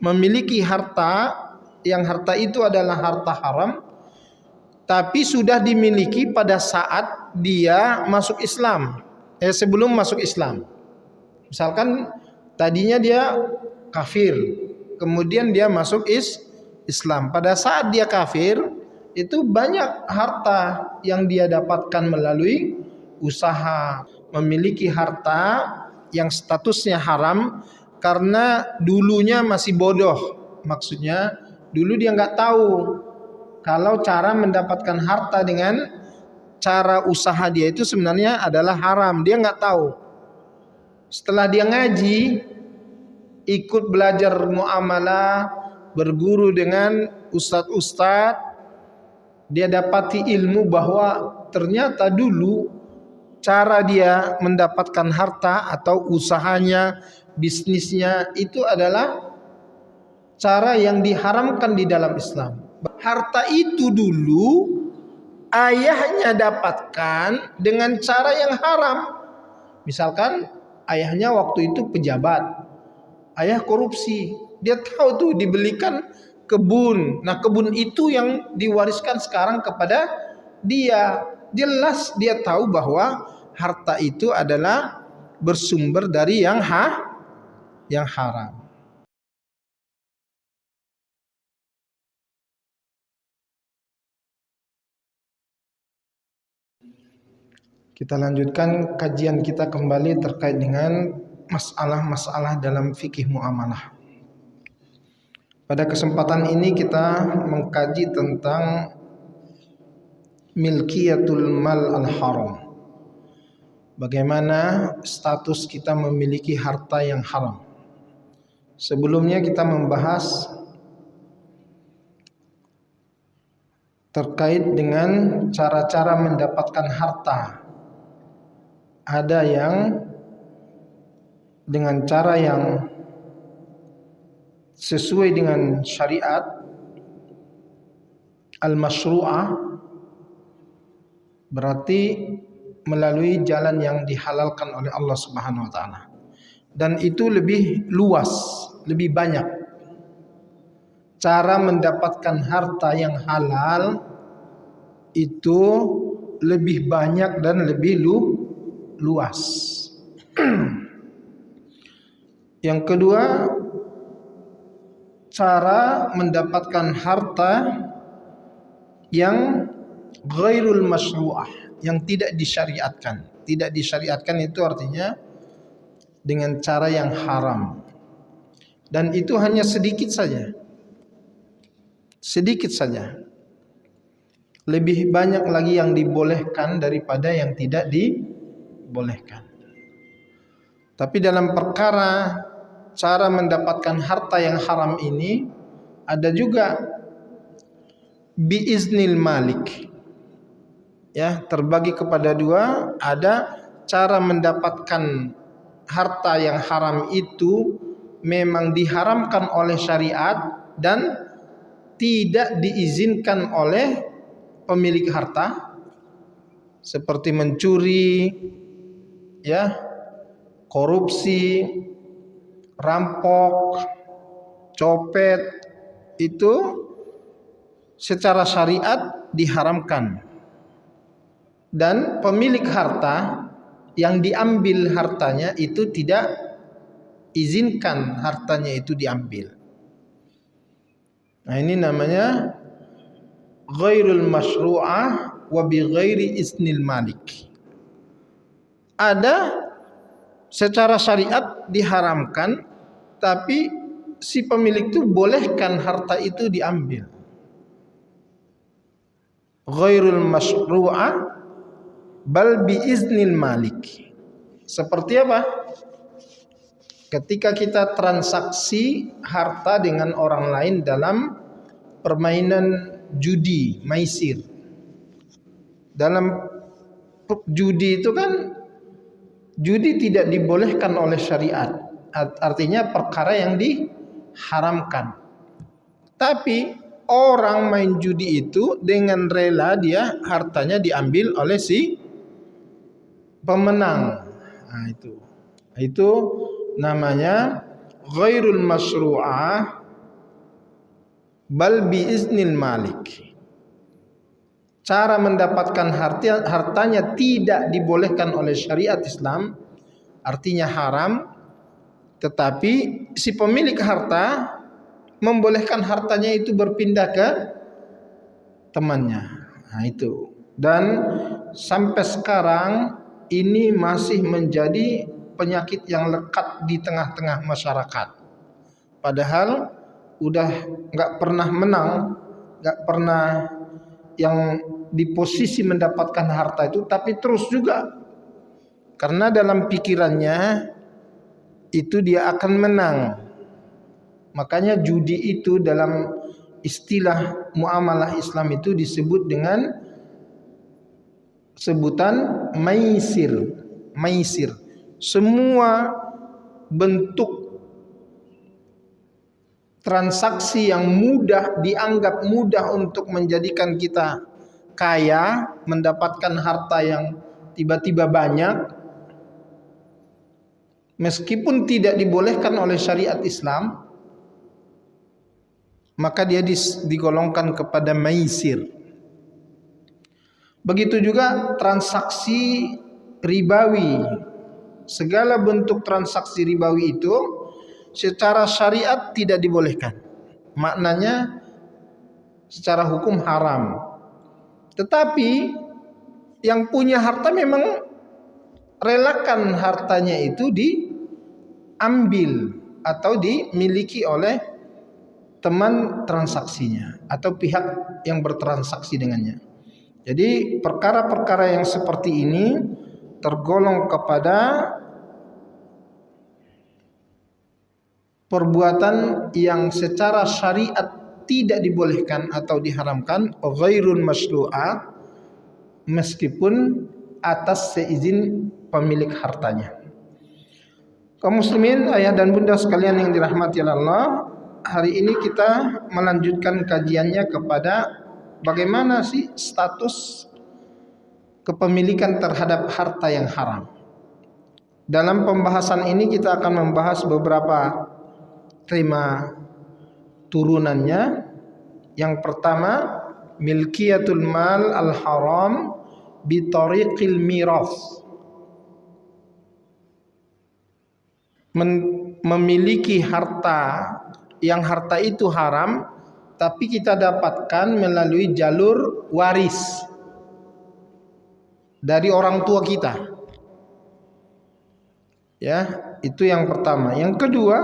memiliki harta yang harta itu adalah harta haram, tapi sudah dimiliki pada saat dia masuk Islam, sebelum masuk Islam. Misalkan tadinya dia kafir, kemudian dia masuk Islam. Pada saat dia kafir, itu banyak harta yang dia dapatkan melalui usaha. Memiliki harta yang statusnya haram karena dulunya masih bodoh. Maksudnya dulu dia nggak tahu kalau cara mendapatkan harta dengan cara usaha dia itu sebenarnya adalah haram. Dia nggak tahu. Setelah dia ngaji, ikut belajar muamalah, berguru dengan ustadz-ustadz, dia dapati ilmu bahwa ternyata dulu cara dia mendapatkan harta atau usahanya, bisnisnya itu adalah cara yang diharamkan di dalam Islam. Harta itu dulu ayahnya dapatkan dengan cara yang haram. Misalkan ayahnya waktu itu pejabat, ayah korupsi, dia tahu tuh dibelikan kebun. Nah kebun itu yang diwariskan sekarang kepada dia. Jelas dia tahu bahwa harta itu adalah bersumber dari yang haram. Kita lanjutkan kajian kita kembali terkait dengan masalah-masalah dalam fikih muamalah. Pada kesempatan ini kita mengkaji tentang milkiyatul mal al-haram. Bagaimana status kita memiliki harta yang haram. Sebelumnya kita membahas terkait dengan cara-cara mendapatkan harta. Ada yang dengan cara yang sesuai dengan syariat al-masyru'ah, berarti melalui jalan yang dihalalkan oleh Allah Subhanahu wa taala. Dan itu lebih luas, lebih banyak. Cara mendapatkan harta yang halal itu lebih banyak dan lebih luas. Yang kedua, cara mendapatkan harta yang ghairul masyru'ah, yang tidak disyariatkan. Tidak disyariatkan itu artinya dengan cara yang haram. Dan itu hanya sedikit saja. Sedikit saja. Lebih banyak lagi yang dibolehkan daripada yang tidak dibolehkan. Tapi dalam perkara cara mendapatkan harta yang haram ini ada juga biiznil malik. Ya, terbagi kepada dua. Ada cara mendapatkan harta yang haram itu memang diharamkan oleh syariat dan tidak diizinkan oleh pemilik harta, seperti mencuri, ya, korupsi, rampok, copet, itu secara syariat diharamkan. Dan pemilik harta yang diambil hartanya itu tidak izinkan hartanya itu diambil. Nah ini namanya ghairul masyru'ah wa bi ghairi isnil malik. Ada secara syariat diharamkan, tapi si pemilik itu bolehkan harta itu diambil. Ghairul masyru'ah bal bi iznil malik. Seperti apa? Ketika kita transaksi harta dengan orang lain dalam permainan judi, maisir. Dalam judi itu kan judi tidak dibolehkan oleh syariat. Artinya perkara yang diharamkan. Tapi orang main judi itu dengan rela dia hartanya diambil oleh si pemenang. Nah itu namanya ghairul masyru'ah bal biiznil malik. Cara mendapatkan hartanya tidak dibolehkan oleh syariat Islam, artinya haram, tetapi si pemilik harta membolehkan hartanya itu berpindah ke temannya. Nah itu. Dan sampai sekarang ini masih menjadi penyakit yang lekat di tengah-tengah masyarakat. Padahal udah nggak pernah menang, nggak pernah yang di posisi mendapatkan harta itu, tapi terus juga karena dalam pikirannya itu dia akan menang. Makanya judi itu dalam istilah muamalah Islam itu disebut dengan sebutan maisir. Maisir. Semua bentuk transaksi yang mudah, dianggap mudah untuk menjadikan kita kaya, mendapatkan harta yang tiba-tiba banyak, meskipun tidak dibolehkan oleh syariat Islam, maka dia digolongkan kepada maisir. Begitu juga transaksi ribawi. Segala bentuk transaksi ribawi itu secara syariat tidak dibolehkan. Maknanya secara hukum haram. Tetapi yang punya harta memang relakan hartanya itu diambil atau dimiliki oleh teman transaksinya atau pihak yang bertransaksi dengannya. Jadi perkara-perkara yang seperti ini tergolong kepada perbuatan yang secara syariat tidak dibolehkan atau diharamkan, ghairun masyru'ah, meskipun atas seizin pemilik hartanya. Kaum muslimin, ayah dan bunda sekalian yang dirahmati Allah, hari ini kita melanjutkan kajiannya kepada bagaimana sih status kepemilikan terhadap harta yang haram. Dalam pembahasan ini kita akan membahas beberapa tema turunannya. Yang pertama, milkiyatul mal al-haram bi tariqil miras. Memiliki harta yang harta itu haram tapi kita dapatkan melalui jalur waris dari orang tua kita. Ya, itu yang pertama. Yang kedua,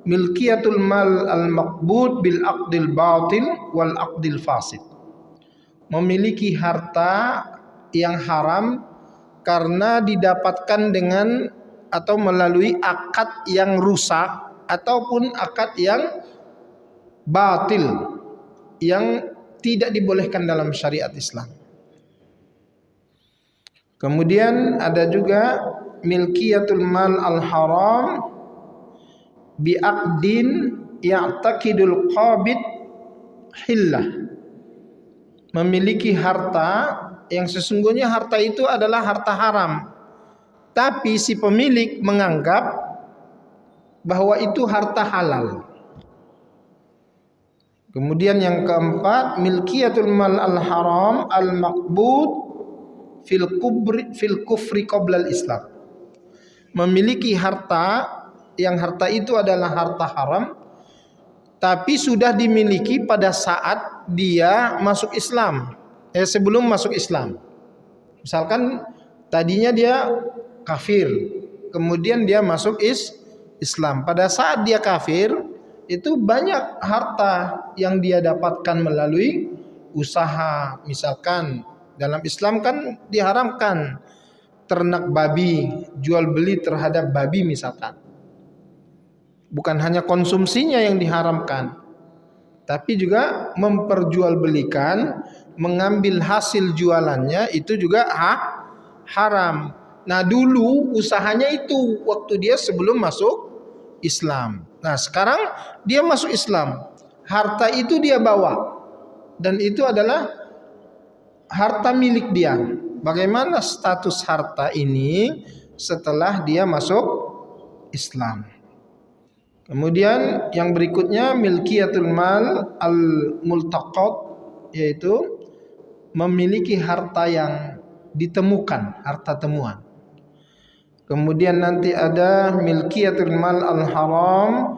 milkiyatul mal al-maqbud bil aqdil batil wal aqdil fasid. Memiliki harta yang haram karena didapatkan dengan atau melalui akad yang rusak ataupun akad yang batil yang tidak dibolehkan dalam syariat Islam. Kemudian ada juga milkiyatul mal al-haram bi'aqdin ya'taqidul qabid hillah. Memiliki harta yang sesungguhnya harta itu adalah harta haram, tapi si pemilik menganggap bahwa itu harta halal. Kemudian yang keempat, milkiyatul mal al-haram al-maqbud fil kufri qabla al-islam. Memiliki harta yang harta itu adalah harta haram tapi sudah dimiliki pada saat dia masuk Islam, sebelum masuk Islam. Misalkan tadinya dia kafir, kemudian dia masuk Islam. Pada saat dia kafir, itu banyak harta yang dia dapatkan melalui usaha. Misalkan dalam Islam kan diharamkan ternak babi, jual beli terhadap babi misalkan. Bukan hanya konsumsinya yang diharamkan, tapi juga memperjualbelikan, mengambil hasil jualannya itu juga haram. Nah dulu usahanya itu waktu dia sebelum masuk Islam. Nah sekarang dia masuk Islam, harta itu dia bawa dan itu adalah harta milik dia. Bagaimana status harta ini setelah dia masuk Islam? Kemudian yang berikutnya milkiyatul mal al-multaqat, yaitu memiliki harta yang ditemukan, harta temuan. Kemudian nanti ada milkiyatul mal al-haram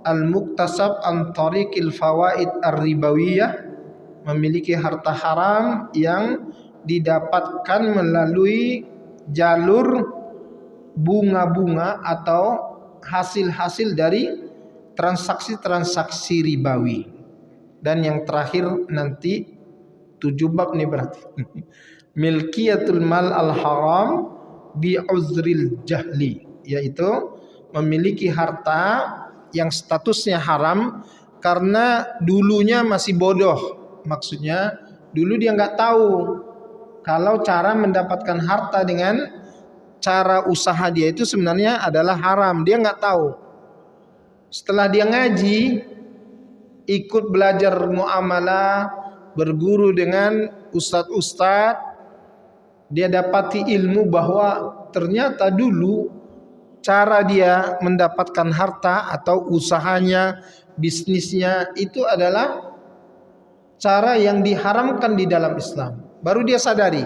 al-muktasab an tariqil fawaid ar-ribawiyah, memiliki harta haram yang didapatkan melalui jalur bunga-bunga atau hasil-hasil dari transaksi-transaksi ribawi. Dan yang terakhir nanti 7 bab nih berarti. Milkiyatul mal al-haram bi uzril jahli, yaitu memiliki harta yang statusnya haram karena dulunya masih bodoh. Maksudnya dulu dia nggak tahu kalau cara mendapatkan harta dengan cara usaha dia itu sebenarnya adalah haram. Dia nggak tahu. Setelah dia ngaji, ikut belajar muamalah, berguru dengan ustadz-ustadz, dia dapati ilmu bahwa ternyata dulu cara dia mendapatkan harta atau usahanya, bisnisnya itu adalah cara yang diharamkan di dalam Islam. Baru dia sadari.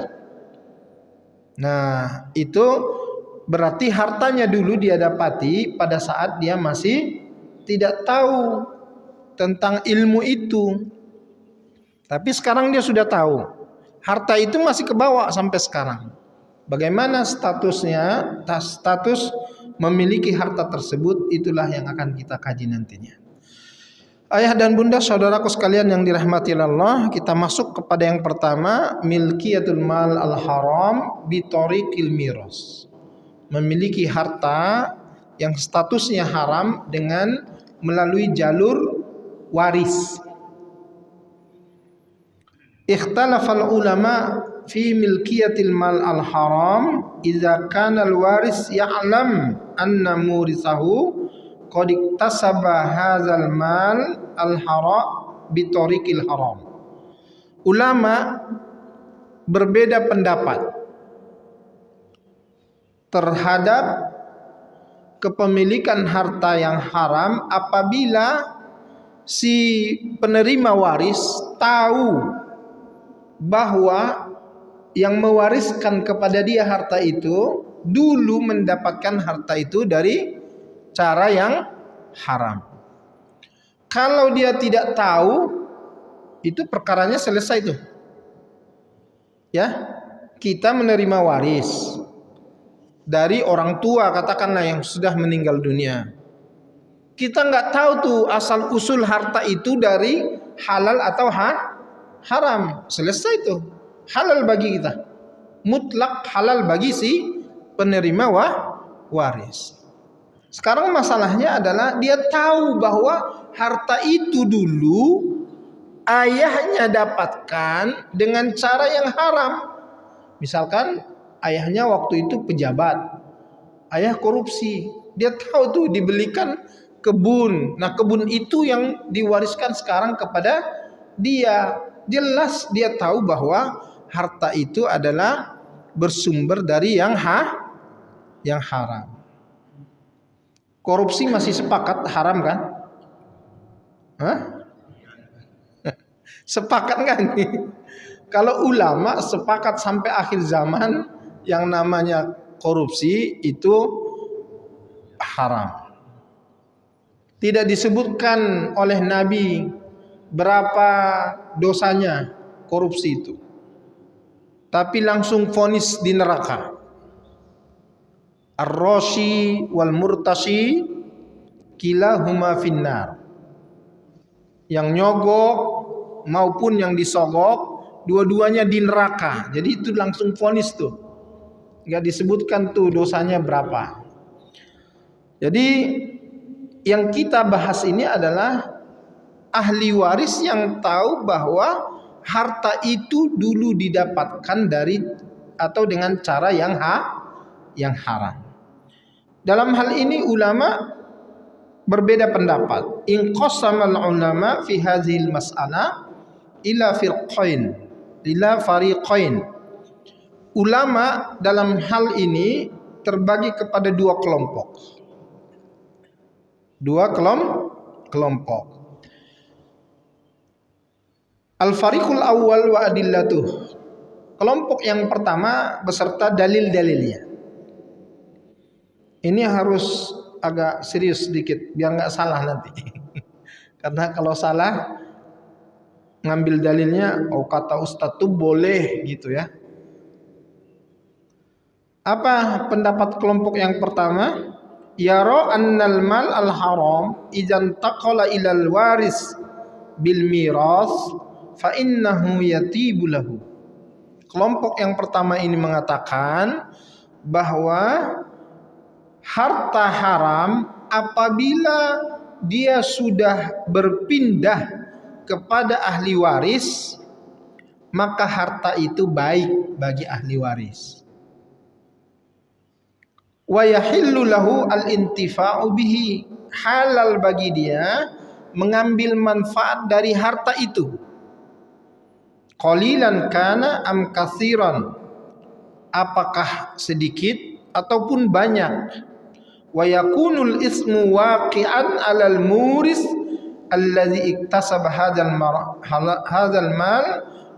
Nah, itu berarti hartanya dulu dia dapati pada saat dia masih tidak tahu tentang ilmu itu. Tapi sekarang dia sudah tahu. Harta itu masih kebawa sampai sekarang. Bagaimana statusnya? Status memiliki harta tersebut, itulah yang akan kita kaji nantinya. Ayah dan bunda, saudaraku sekalian yang dirahmati Allah, kita masuk kepada yang pertama, milkiyatul mal al-haram bi tariqil miras. Memiliki harta yang statusnya haram dengan melalui jalur waris. Ikhtalafal ulama fi milkiyatil mal al-haram idza kana al-waris ya'lam anna murisahu qad iktasaba hadzal mal al-haram bi tariqil haram. Ulama berbeda pendapat terhadap kepemilikan harta yang haram apabila si penerima waris tahu bahwa yang mewariskan kepada dia harta itu dulu mendapatkan harta itu dari cara yang haram. Kalau dia tidak tahu, itu perkaranya selesai tuh. Ya, kita menerima waris dari orang tua, katakanlah yang sudah meninggal dunia. Kita nggak tahu tuh asal usul harta itu dari halal atau haram. Selesai tuh, halal bagi kita, mutlak halal bagi si penerima waris. Sekarang masalahnya adalah dia tahu bahwa harta itu dulu ayahnya dapatkan dengan cara yang haram. Misalkan ayahnya waktu itu pejabat, ayah korupsi. Dia tahu tuh dibelikan kebun. Nah, kebun itu yang diwariskan sekarang kepada dia. Jelas dia tahu bahwa harta itu adalah bersumber dari yang haram. Korupsi masih sepakat haram kan? Hah? Sepakat kan? Kalau ulama sepakat sampai akhir zaman yang namanya korupsi itu haram. Tidak disebutkan oleh Nabi berapa dosanya korupsi itu, tapi langsung vonis di neraka. Ar-rashi wal murtashi kilahuma finnar. Yang nyogok maupun yang disogok, dua-duanya di neraka. Jadi itu langsung vonis tuh. Enggak disebutkan tuh dosanya berapa. Jadi yang kita bahas ini adalah ahli waris yang tahu bahwa harta itu dulu didapatkan dari atau dengan cara yang haram. Dalam hal ini ulama berbeda pendapat. In qasamal ulama fi hadhil mas'alah ila fariqain. Ulama dalam hal ini terbagi kepada dua kelompok. Dua kelompok. Al-fariqul awal wa adillatuh. Kelompok yang pertama beserta dalil-dalilnya. Ini harus agak serius sedikit biar nggak salah nanti. Karena kalau salah ngambil dalilnya, oh kata Ustadz tuh boleh gitu ya. Apa pendapat kelompok yang pertama? Yara annal mal al haram idzan taqala ilal waris bil miras fa innahu yatibu lahu. Kelompok yang pertama ini mengatakan bahwa harta haram apabila dia sudah berpindah kepada ahli waris, maka harta itu baik bagi ahli waris. Wa yahillu lahu al-intifa'u bihi. Halal bagi dia mengambil manfaat dari harta itu. Qalilan kana am katsiran. Apakah sedikit ataupun banyak. Wa yakunul ismu waqi'an 'alal muris alladzi iktasaba hadzal mal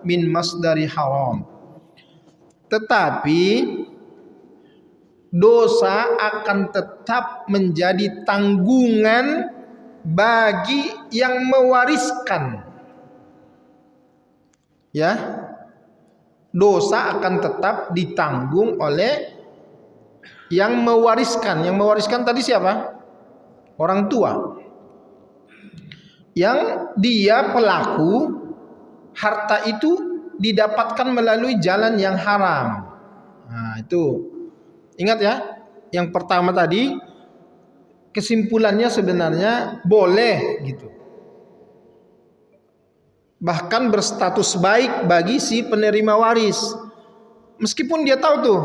min masdari haram. Tetapi dosa akan tetap menjadi tanggungan bagi yang mewariskan. Ya. Dosa akan tetap ditanggung oleh yang mewariskan. Yang mewariskan tadi siapa? Orang tua. Yang dia pelaku harta itu didapatkan melalui jalan yang haram. Nah, itu. Ingat ya, yang pertama tadi kesimpulannya sebenarnya boleh gitu. Bahkan berstatus baik bagi si penerima waris. Meskipun dia tahu tuh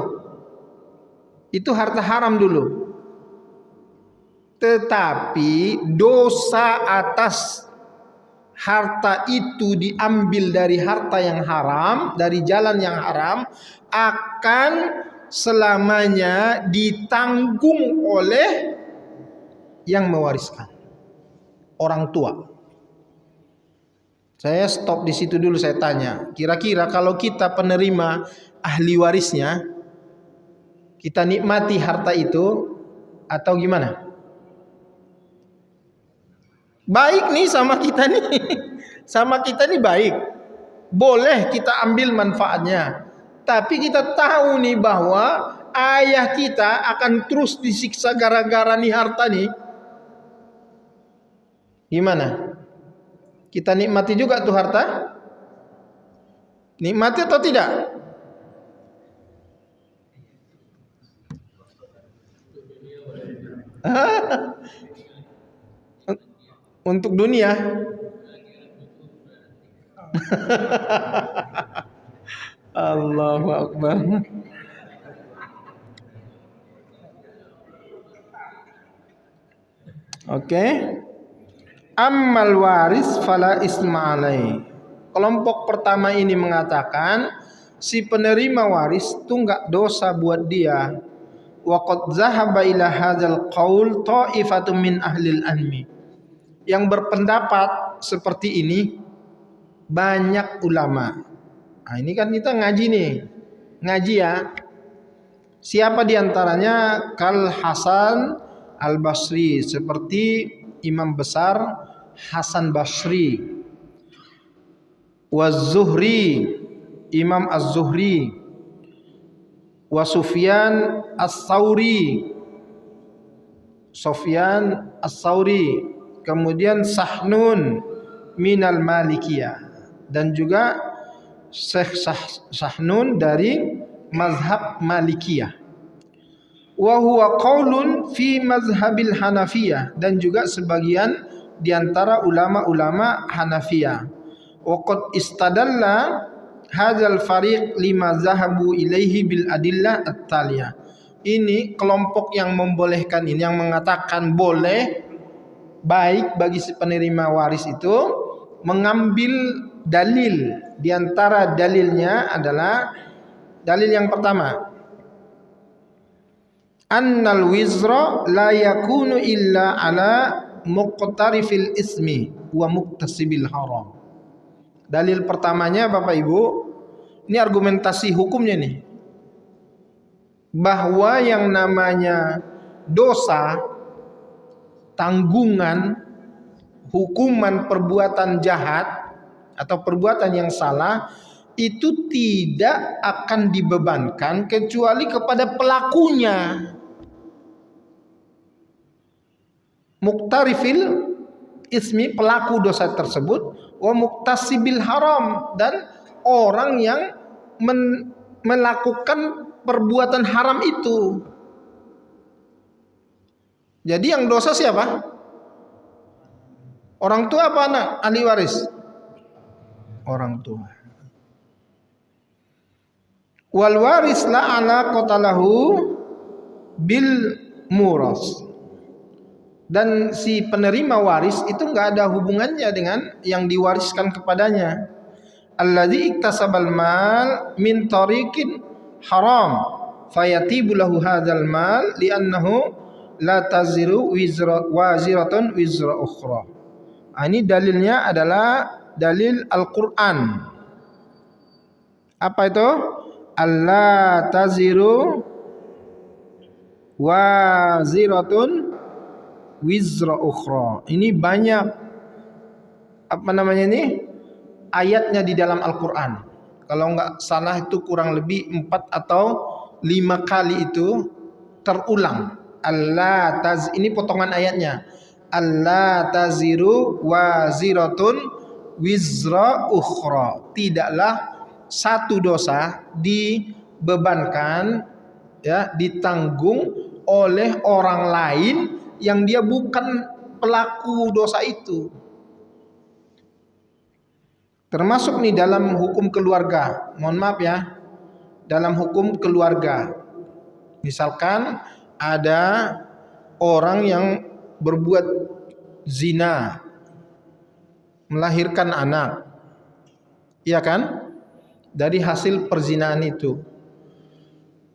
itu harta haram dulu. Tetapi dosa atas harta itu diambil dari harta yang haram, dari jalan yang haram, akan selamanya ditanggung oleh yang mewariskan, orang tua. Saya stop di situ dulu, saya tanya, kira-kira kalau kita penerima ahli warisnya, kita nikmati harta itu atau gimana? Baik nih sama kita nih. Sama kita nih baik. Boleh kita ambil manfaatnya. Tapi kita tahu nih bahwa ayah kita akan terus disiksa gara-gara nih harta nih. Gimana? Kita nikmati juga tuh harta? Nikmati atau tidak? Untuk dunia. Allahu Akbar. Oke. Ammal waris fala isma alai. Kelompok pertama ini mengatakan si penerima waris itu enggak dosa buat dia. Wa qad zahaba ila hadzal qaul ta'ifatun min ahlil ilmi. Yang berpendapat seperti ini banyak ulama. Nah, ini kan kita ngaji nih. Ngaji ya. Siapa diantaranya? Kal Hasan Al-Basri. Seperti imam besar Hasan Basri. Wa Zuhri. Imam Az-Zuhri. Wa Sufyan As-Sauri. Sufyan As-Sauri. Kemudian Sahnun minal Malikiyah. Dan juga Syekh Sahnun dari mazhab Malikiyah. Wa huwa qaulun fi mazhabil Hanafiyah, dan juga sebagian di antara ulama-ulama Hanafiyah. Wa qad istadalla hadzal fariq lima zahabu ilaihi bil adillah at-taliyah. Ini kelompok yang membolehkan ini, yang mengatakan boleh baik bagi si penerima waris itu mengambil dalil. Di antara dalilnya adalah dalil yang pertama, annal wizra la yakunu illa ala muqtarifil ismi wa muktasibil haram. Dalil pertamanya Bapak Ibu, ini argumentasi hukumnya nih, bahwa yang namanya dosa, tanggungan, hukuman perbuatan jahat atau perbuatan yang salah itu tidak akan dibebankan kecuali kepada pelakunya. Muktarifil ismi, pelaku dosa tersebut, wa muktasibil haram, dan orang yang melakukan perbuatan haram itu. Jadi yang dosa siapa? Orang tua apa anak? Ahli waris? Orang tua. Wal waris la alaqata lahu bil muras, dan si penerima waris itu enggak ada hubungannya dengan yang diwariskan kepadanya. Alladzi iktasabal mal min tariqin haram fayatibu lahu hadzal mal li'annahu la taziru waziratun wizra ukhra. Ini dalilnya adalah dalil Al-Qur'an. Apa itu? Allah taziru waziratun wizra ukhra. Ini banyak ayatnya di dalam Al-Qur'an. Kalau enggak salah itu kurang lebih 4 atau 5 kali itu terulang. Ini potongan ayatnya. Allah taziru waziratun wizra ukhra. Tidaklah satu dosa dibebankan, ya, ditanggung oleh orang lain yang dia bukan pelaku dosa itu. Termasuk nih dalam hukum keluarga. Mohon maaf ya, dalam hukum keluarga, misalkan ada orang yang berbuat zina, melahirkan anak, iya kan? Dari hasil perzinahan itu,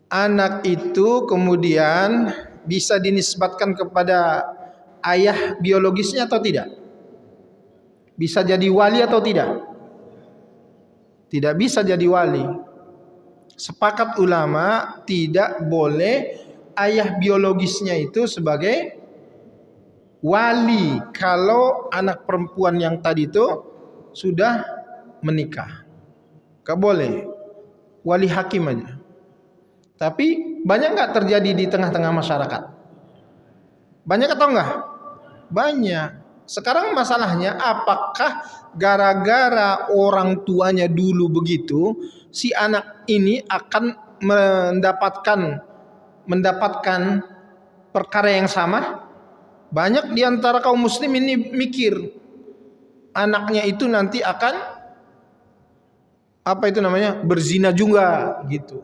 anak itu kemudian bisa dinisbatkan kepada ayah biologisnya atau tidak? Bisa jadi wali atau tidak? Tidak bisa jadi wali. Sepakat ulama tidak boleh ayah biologisnya itu sebagai wali kalau anak perempuan yang tadi itu sudah menikah. Gak boleh, wali hakim aja. Tapi banyak nggak terjadi di tengah-tengah masyarakat? Banyak atau enggak? Banyak. Sekarang masalahnya, apakah gara-gara orang tuanya dulu begitu, si anak ini akan mendapatkan perkara yang sama? Banyak di antara kaum muslim ini mikir anaknya itu nanti akan berzina juga gitu.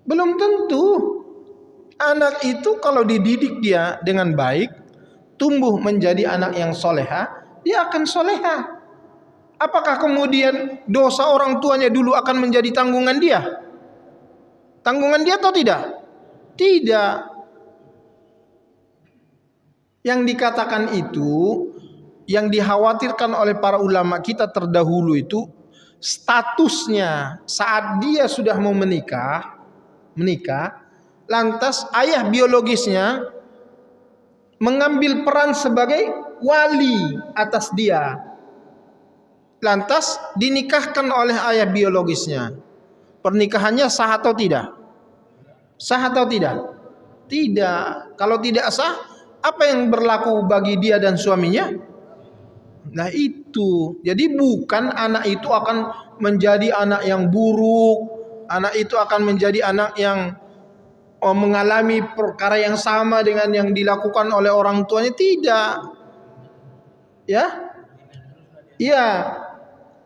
Belum tentu. Anak itu kalau dididik dia dengan baik, tumbuh menjadi anak yang soleha, dia akan soleha. Apakah kemudian dosa orang tuanya dulu akan menjadi tanggungan dia? Tanggungan dia atau tidak? Tidak. Yang dikatakan itu, yang dikhawatirkan oleh para ulama kita terdahulu itu, statusnya saat dia sudah mau menikah, lantas ayah biologisnya mengambil peran sebagai wali atas dia, lantas dinikahkan oleh ayah biologisnya. Pernikahannya sah atau tidak? Sah atau tidak? Tidak. Kalau tidak sah, apa yang berlaku bagi dia dan suaminya? Nah itu, jadi bukan anak itu akan menjadi anak yang buruk, anak itu akan menjadi anak yang mengalami perkara yang sama dengan yang dilakukan oleh orang tuanya, tidak. Ya, iya,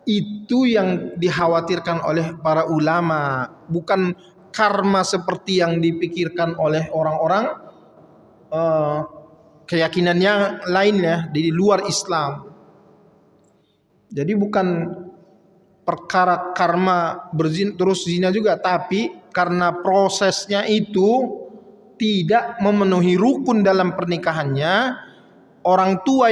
itu yang dikhawatirkan oleh para ulama, bukan karma seperti yang dipikirkan oleh orang-orang keyakinannya lainnya di luar Islam. Jadi bukan perkara karma berzina terus zina juga, tapi karena prosesnya itu tidak memenuhi rukun dalam pernikahannya, orang tua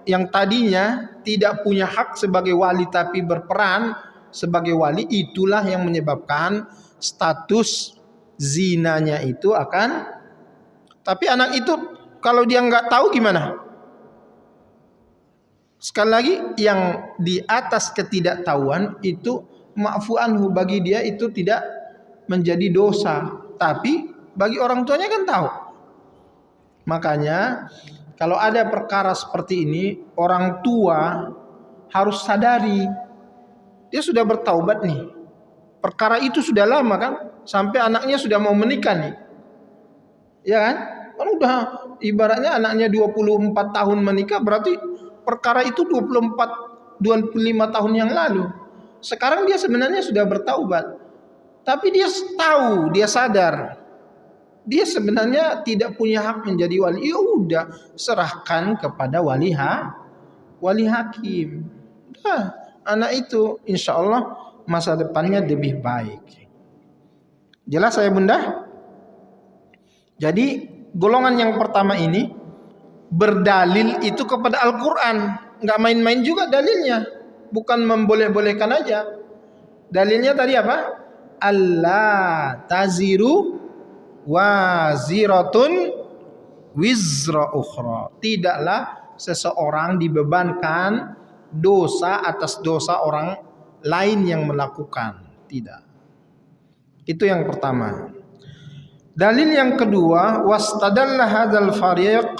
yang tadinya tidak punya hak sebagai wali tapi berperan sebagai wali, itulah yang menyebabkan status zinanya itu akan. Tapi anak itu kalau dia nggak tahu gimana? Sekali lagi, yang di atas ketidaktahuan itu ma'fu anhu, bagi dia itu tidak menjadi dosa, tapi bagi orang tuanya kan tahu. Makanya kalau ada perkara seperti ini, orang tua harus sadari dia sudah bertaubat nih. Perkara itu sudah lama kan, sampai anaknya sudah mau menikah nih. Ya kan? Kan udah ibaratnya anaknya 24 tahun menikah, berarti perkara itu 25 tahun yang lalu. Sekarang dia sebenarnya sudah bertaubat. Tapi dia tahu, dia sadar dia sebenarnya tidak punya hak menjadi wali. Ya udah, serahkan kepada wali hakim. Nah, anak itu insya Allah masa depannya lebih baik. Jelas saya bunda? Jadi golongan yang pertama ini berdalil itu kepada Al-Quran, nggak main-main juga dalilnya, bukan memboleh-bolehkan aja. Dalilnya tadi apa? Allah taziru waziratun wizra ukhra. Tidaklah seseorang dibebankan dosa atas dosa orang lain yang melakukan. Tidak. Itu yang pertama. Dalil yang kedua, wastadalla hadzal fariq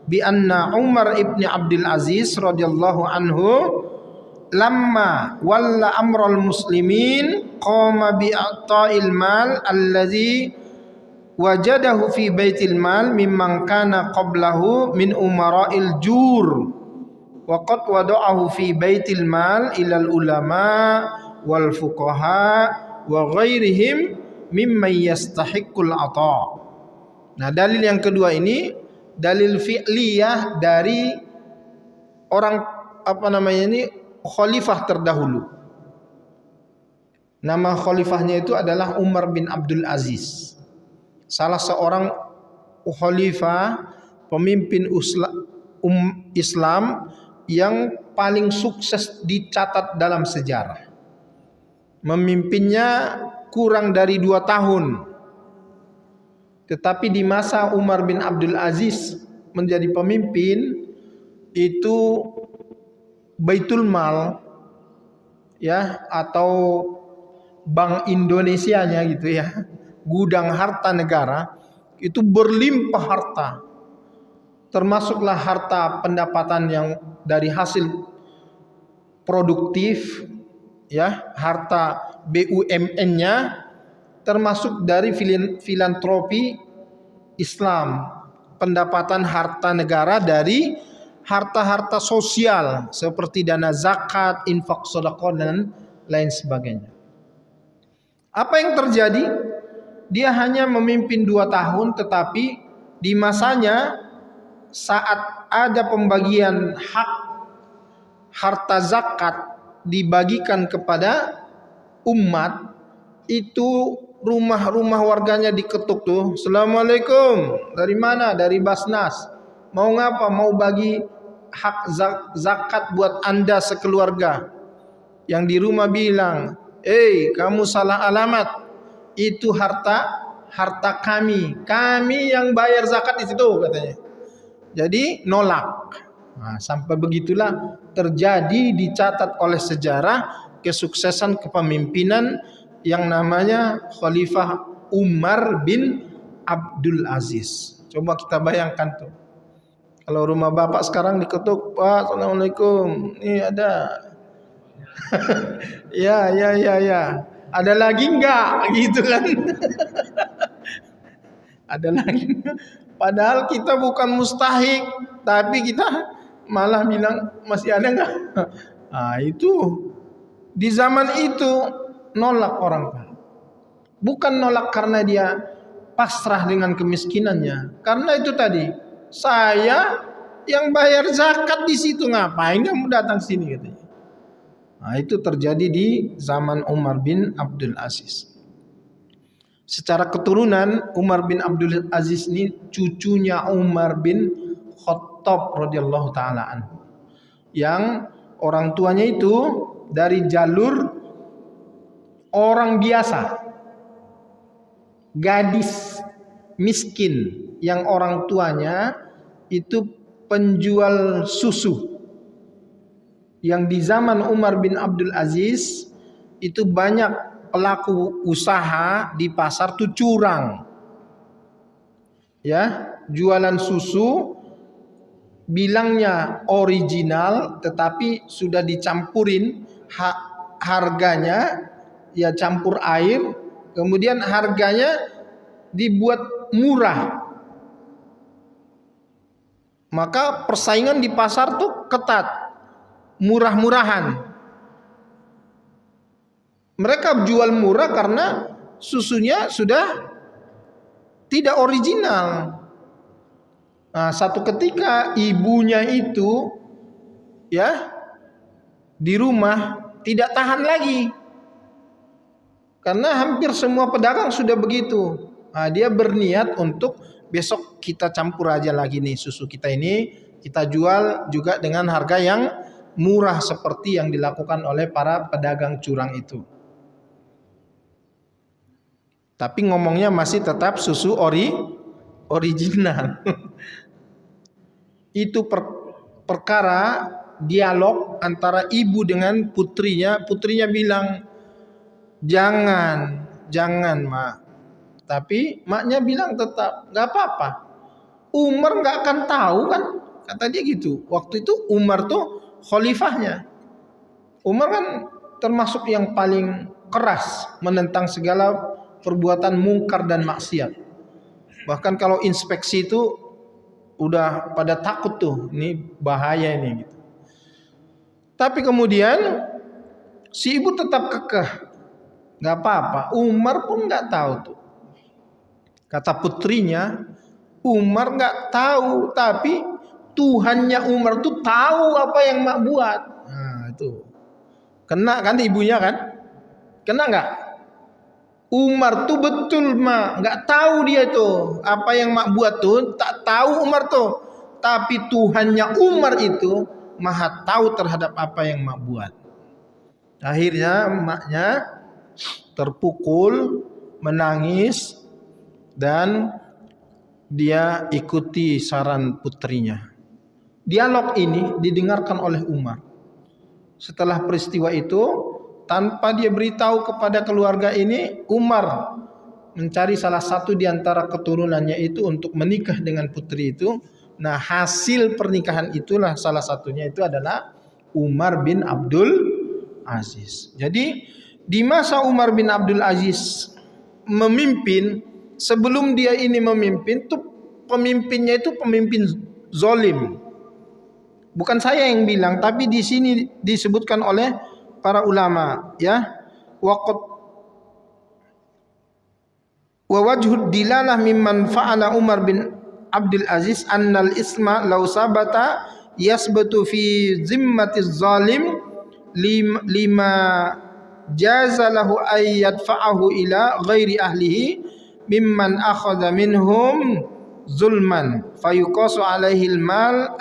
bi anna Umar ibn Abdul Aziz radhiyallahu anhu lamma walla amral muslimin qama bi a'ta'il mal allazi wajadahu fi baitil mal mimman kana qablahu min umara'il jur wa qad wada'ahu fi baitil mal ilal ulama wal fuqaha wa ghairihim mimman yastahiqqul ata'. Nah, dalil yang kedua ini dalil fi'liyah dari orang ini khalifah terdahulu. Nama khalifahnya itu adalah Umar bin Abdul Aziz. Salah seorang khalifah, pemimpin Islam yang paling sukses dicatat dalam sejarah. Memimpinnya kurang dari 2 tahun. Tetapi di masa Umar bin Abdul Aziz menjadi pemimpin, itu Baitul Mal ya, atau Bank Indonesianya gitu ya, gudang harta negara itu berlimpah harta. Termasuklah harta pendapatan yang dari hasil produktif ya, harta BUMN-nya, termasuk dari filantropi Islam, pendapatan harta negara dari harta-harta sosial seperti dana zakat, infak sedekah dan lain sebagainya. Apa yang terjadi? Dia hanya memimpin 2 tahun, tetapi di masanya saat ada pembagian hak harta zakat dibagikan kepada umat, itu rumah-rumah warganya diketuk tuh. Assalamualaikum. Dari mana? Dari Basnas. Mau ngapa? Mau bagi hak zakat buat Anda sekeluarga. Yang di rumah bilang, kamu salah alamat. Itu harta kami. Kami yang bayar zakat di situ katanya. Jadi nolak. Nah, sampai begitulah terjadi, dicatat oleh sejarah kesuksesan kepemimpinan yang namanya Khalifah Umar bin Abdul Aziz. Coba kita bayangkan tuh. Kalau rumah bapak sekarang diketuk, Pak, Assalamualaikum. Ini ada. ya. Ada lagi enggak? Gitu kan. Ada lagi. Padahal kita bukan mustahik, tapi kita malah bilang masih ada enggak? Nah, itu di zaman itu nolak orang. Bukan nolak karena dia pasrah dengan kemiskinannya. Karena itu tadi, saya yang bayar zakat di situ, ngapain kamu datang sini katanya. Nah, itu terjadi di zaman Umar bin Abdul Aziz. Secara keturunan Umar bin Abdul Aziz ini cucunya Umar bin Khattab radhiyallahu taala anhu, yang orang tuanya itu dari jalur orang biasa, gadis miskin yang orang tuanya itu penjual susu. Yang di zaman Umar bin Abdul Aziz itu banyak pelaku usaha di pasar tuh curang, ya, jualan susu bilangnya original tetapi sudah dicampurin harganya, ya campur air, kemudian harganya dibuat murah. Maka persaingan di pasar tuh ketat, murah-murahan. Mereka jual murah karena susunya sudah tidak original. Nah, satu ketika ibunya itu ya di rumah tidak tahan lagi, karena hampir semua pedagang sudah begitu. Nah, dia berniat untuk besok kita campur aja lagi nih susu kita ini, kita jual juga dengan harga yang murah seperti yang dilakukan oleh para pedagang curang itu. Tapi ngomongnya masih tetap susu original. Itu perkara dialog antara ibu dengan putrinya. Putrinya bilang, jangan mak. Tapi maknya bilang tetap, gak apa-apa. Umar gak akan tahu kan, kata dia gitu. Waktu itu Umar tuh khalifahnya. Umar kan termasuk yang paling keras menentang segala perbuatan mungkar dan maksiat. Bahkan kalau inspeksi itu udah pada takut tuh, ini bahaya ini gitu. Tapi kemudian si ibu tetap kekeh, nggak apa-apa. Umar pun nggak tahu tuh. Kata putrinya, Umar nggak tahu, tapi Tuhannya Umar tuh tahu apa yang mak buat. Nah itu kena kan ibunya kan? Kena nggak? Umar tuh betul mak, nggak tahu dia tuh apa yang mak buat tuh, tak tahu Umar tuh. Tapi Tuhannya Umar itu maha tahu terhadap apa yang mak buat. Akhirnya maknya terpukul, menangis, dan dia ikuti saran putrinya. Dialog ini didengarkan oleh Umar. Setelah peristiwa itu, tanpa dia beritahu kepada keluarga ini, Umar mencari salah satu di antara keturunannya itu untuk menikah dengan putri itu. Nah, hasil pernikahan itulah salah satunya itu adalah Umar bin Abdul Aziz. Jadi di masa Umar bin Abdul Aziz memimpin, sebelum dia ini memimpin tuh pemimpinnya itu pemimpin zalim. Bukan saya yang bilang, tapi di sini disebutkan oleh para ulama, ya. Wa wajhud dilalah mimman fa'ala Umar bin Abdul Aziz annal isma law sabata yasbatu fi zimmatiz zalim lima jaza lahu ay yadfa'ahu ila ghairi ahlihi mimman akhadha minhum zulman fayuqasu alaihi al-mal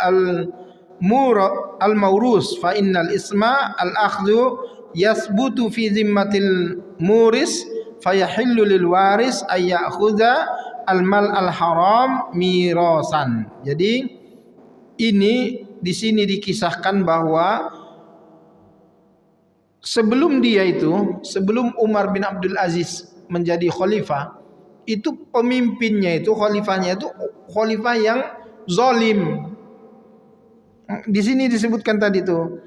al-mawrus fa innal isma al-akhdhu yasbutu fi zimmatil muris fayahillu lil waris ay ya'khudha al-mal al-haram mirasan. Jadi ini di sini dikisahkan bahwa sebelum sebelum Umar bin Abdul Aziz menjadi khalifah, itu pemimpinnya itu, khalifahnya itu khalifah yang zalim. Di sini disebutkan tadi tuh,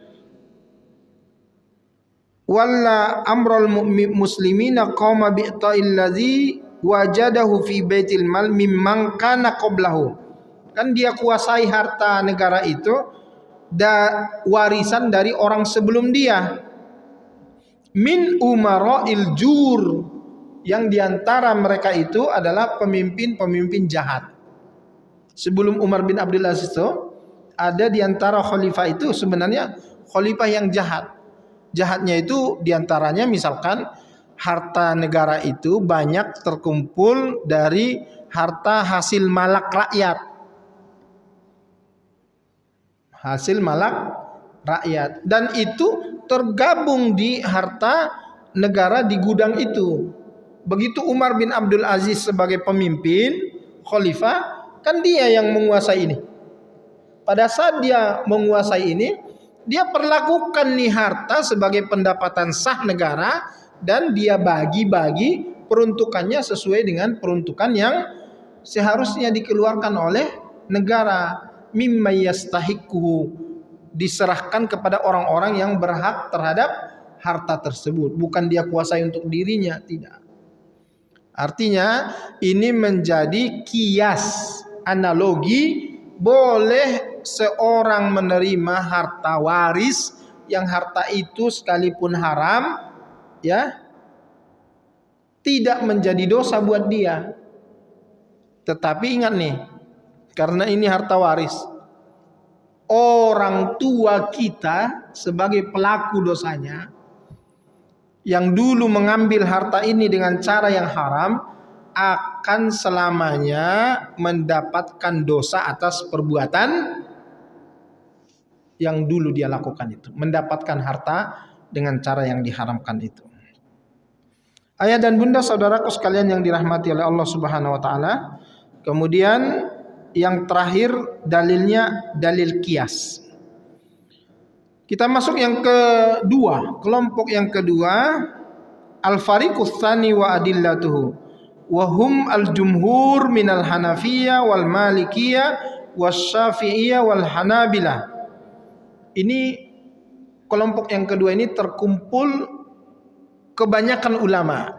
walla amral muslimina qama bi'ta'il ladzi wajadahu fi baitil mal mimman kana qablahu. Kan dia kuasai harta negara itu, warisan dari orang sebelum dia. Min umara'il jur, yang diantara mereka itu adalah pemimpin-pemimpin jahat. Sebelum Umar bin Abdul Aziz itu ada diantara khalifah itu sebenarnya khalifah yang jahat. Jahatnya itu diantaranya misalkan harta negara itu banyak terkumpul dari harta hasil malak rakyat. hasil malak rakyat, dan itu tergabung di harta negara di gudang itu. Begitu Umar bin Abdul Aziz sebagai pemimpin khalifah, kan dia yang menguasai ini. Pada saat dia menguasai ini, dia perlakukan nih harta sebagai pendapatan sah negara, dan dia bagi-bagi peruntukannya sesuai dengan peruntukan yang seharusnya dikeluarkan oleh negara. Mimma yastahiqu, diserahkan kepada orang-orang yang berhak terhadap harta tersebut, bukan dia kuasai untuk dirinya, tidak. Artinya ini menjadi kias, analogi, boleh seorang menerima harta waris yang harta itu sekalipun haram, ya, tidak menjadi dosa buat dia. Tetapi ingat nih, karena ini harta waris, orang tua kita sebagai pelaku dosanya yang dulu mengambil harta ini dengan cara yang haram, akan selamanya mendapatkan dosa atas perbuatan yang dulu dia lakukan itu, mendapatkan harta dengan cara yang diharamkan itu. Ayah dan bunda saudaraku sekalian yang dirahmati oleh Allah Subhanahu wa taala, kemudian yang terakhir dalilnya dalil qiyas. Kita masuk yang kedua, kelompok yang kedua, al-fariqus tsani wa adillatuhu wa hum al-jumhur minal Hanafiyah wal Malikiyah wasy-Syafi'iyah wal Hanabilah. Ini kelompok yang kedua ini terkumpul kebanyakan ulama.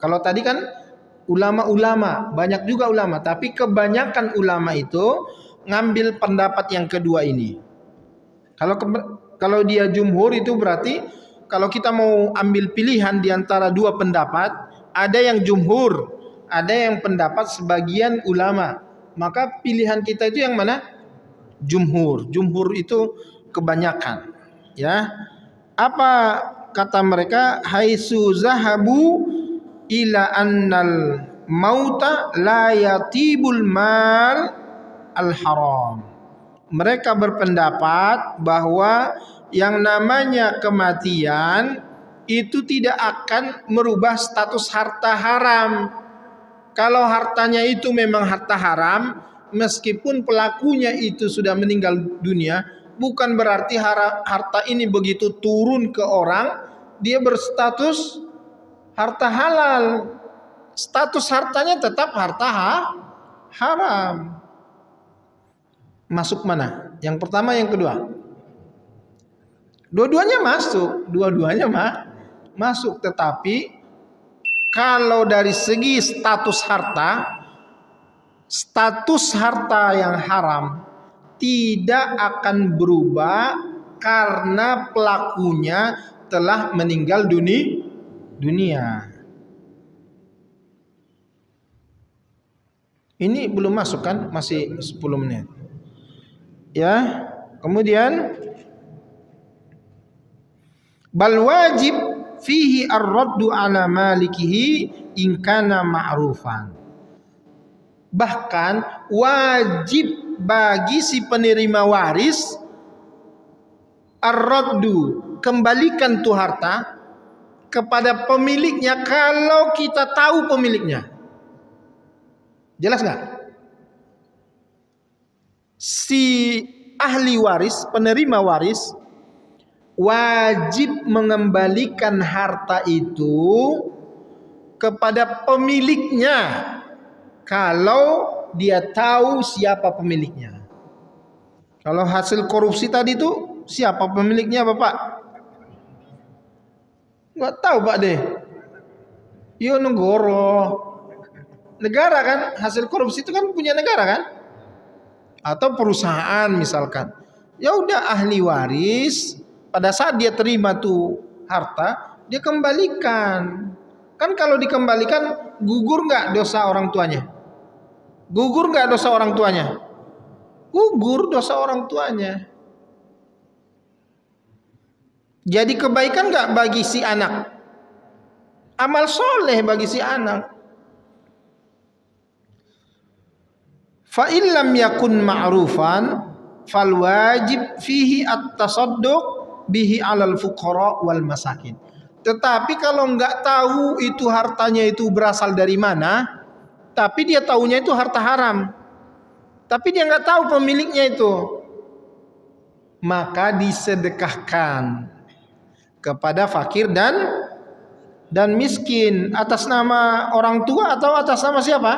Kalau tadi kan ulama-ulama, banyak juga ulama, tapi kebanyakan ulama itu ngambil pendapat yang kedua ini. Kalau dia jumhur itu berarti kalau kita mau ambil pilihan di antara dua pendapat, ada yang jumhur, ada yang pendapat sebagian ulama, maka pilihan kita itu yang mana? Jumhur. Jumhur itu kebanyakan, ya. Apa kata mereka? Haitsu zahabu ila annal mauta la yatibul mal al haram. Mereka berpendapat bahwa yang namanya kematian itu tidak akan merubah status harta haram. Kalau hartanya itu memang harta haram, meskipun pelakunya itu sudah meninggal dunia, bukan berarti harta ini begitu turun ke orang, dia berstatus harta halal. Status hartanya tetap harta haram. Masuk mana? Yang pertama, yang kedua? Dua-duanya masuk, tetapi kalau dari segi status harta yang haram tidak akan berubah karena pelakunya telah meninggal dunia. Ini belum masuk kan? Masih 10 menit. Ya, kemudian bal wajib fihi ar-raddu ala malikihi in kana ma'rufan. Bahkan wajib bagi si penerima waris ar-raddu, kembalikan tuh harta kepada pemiliknya kalau kita tahu pemiliknya. Jelas nggak? Si ahli waris, penerima waris wajib mengembalikan harta itu kepada pemiliknya kalau dia tahu siapa pemiliknya. Kalau hasil korupsi tadi itu siapa pemiliknya, Bapak? Nggak tahu, Pak deh. Yo negara kan, hasil korupsi itu kan punya negara kan? Atau perusahaan misalkan. Ya udah, ahli waris pada saat dia terima tuh harta, dia kembalikan. Kan kalau dikembalikan, gugur nggak dosa orang tuanya? Gugur nggak dosa orang tuanya? Gugur dosa orang tuanya. Jadi kebaikan nggak bagi si anak? Amal soleh bagi si anak. Fa illam yakun ma'rufan, fal wajib fihi at-tasadduq bihi 'alal fuqara wal masakin. Tetapi kalau nggak tahu itu hartanya itu berasal dari mana, tapi dia tahunya itu harta haram, tapi dia nggak tahu pemiliknya itu, maka disedekahkan kepada fakir dan miskin atas nama orang tua atau atas nama siapa?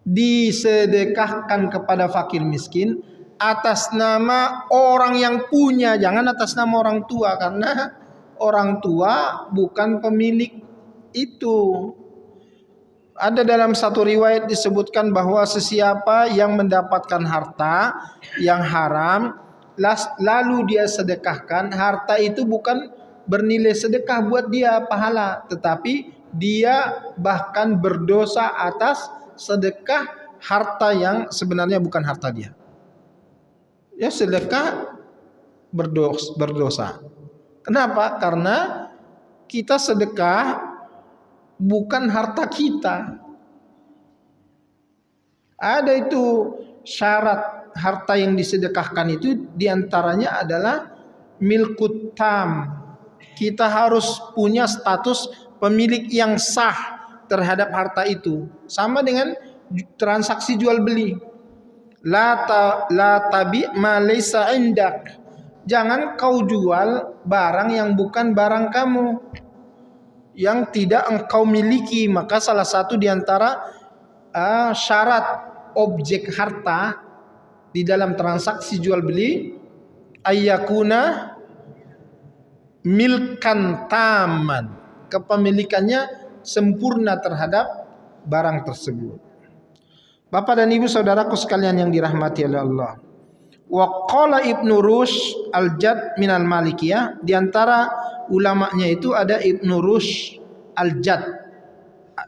Disedekahkan kepada fakir miskin atas nama orang yang punya, jangan atas nama orang tua, karena orang tua bukan pemilik itu. Ada dalam satu riwayat disebutkan bahwa sesiapa yang mendapatkan harta yang haram lalu dia sedekahkan, harta itu bukan bernilai sedekah buat dia pahala, tetapi dia bahkan berdosa atas sedekah harta yang sebenarnya bukan harta dia. Ya, sedekah berdosa. Kenapa? Karena kita sedekah bukan harta kita. Ada itu syarat harta yang disedekahkan itu, diantaranya adalah milkut tam. Kita harus punya status pemilik yang sah terhadap harta itu. Sama dengan transaksi jual beli. La tabi ma laysa indak. Jangan kau jual barang yang bukan barang kamu, yang tidak engkau miliki. Maka salah satu diantara syarat objek harta di dalam transaksi jual beli ayyakuna milkan taman, kepemilikannya sempurna terhadap barang tersebut. Bapak dan ibu saudaraku sekalian yang dirahmati oleh Allah. Wa qala Ibnu Rushd al-Jadd minal Malikiyah, di antara ulamanya itu ada Ibnu Rushd al-Jadd.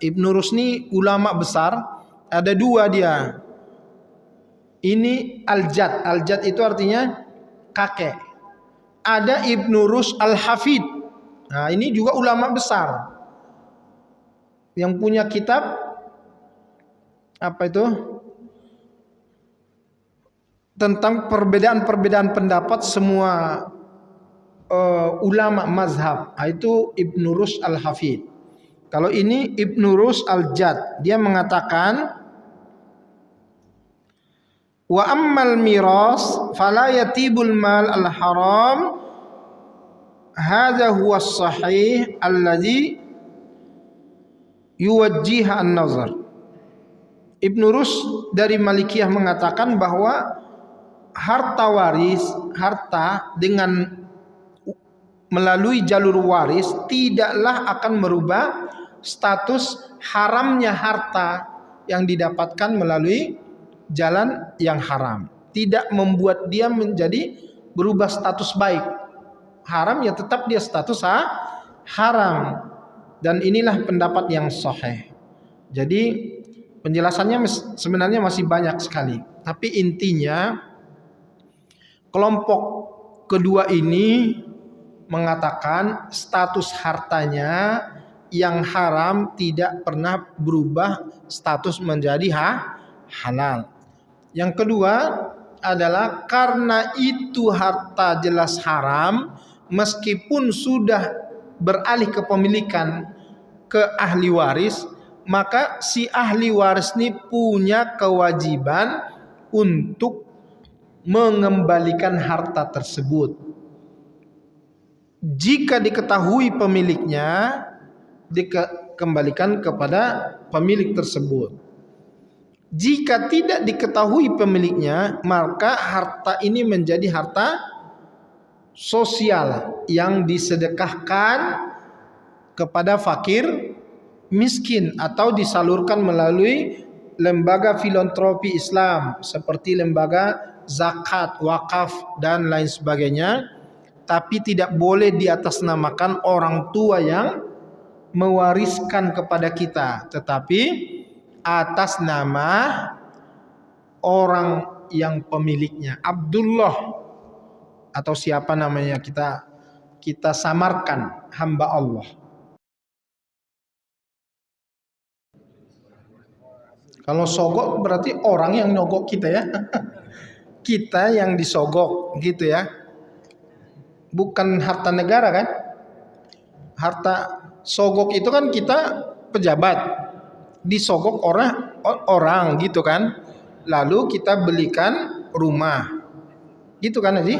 Ibnu Rushd ini ulama besar, ada dua dia. Ini al-Jadd. Al-Jadd itu artinya kakek. Ada Ibnu Rushd al-Hafid. Nah, ini juga ulama besar yang punya kitab apa itu? Tentang perbedaan-perbedaan pendapat semua ulama mazhab. Itu Ibnu Rushd al-Hafid. Kalau ini Ibnu Rushd al-Jadd, dia mengatakan wa ammal miras fala yatibul mal al-haram, hadza huwa as-sahih alladhi yuwajjiha an-nazar. Ibnu Rushd dari Malikiyah mengatakan bahwa harta waris, harta dengan melalui jalur waris tidaklah akan merubah status haramnya harta yang didapatkan melalui jalan yang haram. Tidak membuat dia menjadi berubah status baik. Haram ya tetap dia status haram. Dan inilah pendapat yang sahih. Jadi penjelasannya sebenarnya masih banyak sekali, tapi intinya kelompok kedua ini mengatakan status hartanya yang haram tidak pernah berubah status menjadi halal. Yang kedua adalah karena itu harta jelas haram, meskipun sudah beralih kepemilikan ke ahli waris, maka si ahli waris ini punya kewajiban untuk mengembalikan harta tersebut. Jika diketahui pemiliknya, dikembalikan kepada pemilik tersebut. Jika tidak diketahui pemiliknya, maka harta ini menjadi harta sosial yang disedekahkan kepada fakir miskin atau disalurkan melalui lembaga filantropi Islam seperti lembaga zakat, wakaf dan lain sebagainya, tapi tidak boleh diatasnamakan orang tua yang mewariskan kepada kita, tetapi atas nama orang yang pemiliknya, Abdullah atau siapa namanya, kita samarkan hamba Allah. Kalau sogok berarti orang yang nyogok kita ya. kita yang disogok gitu ya. Bukan harta negara kan? Harta sogok itu kan kita pejabat, disogok orang gitu kan. Lalu kita belikan rumah. Gitu kan Haji?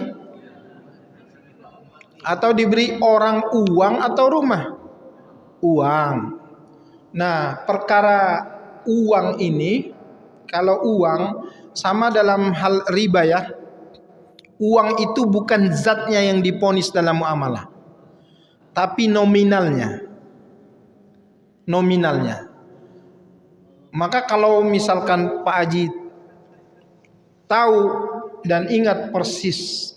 Atau diberi orang uang atau rumah? Uang. Nah, perkara uang ini, kalau uang sama dalam hal riba ya. Uang itu bukan zatnya yang diponis dalam muamalah, tapi nominalnya. Nominalnya. Maka kalau misalkan Pak Haji tahu dan ingat persis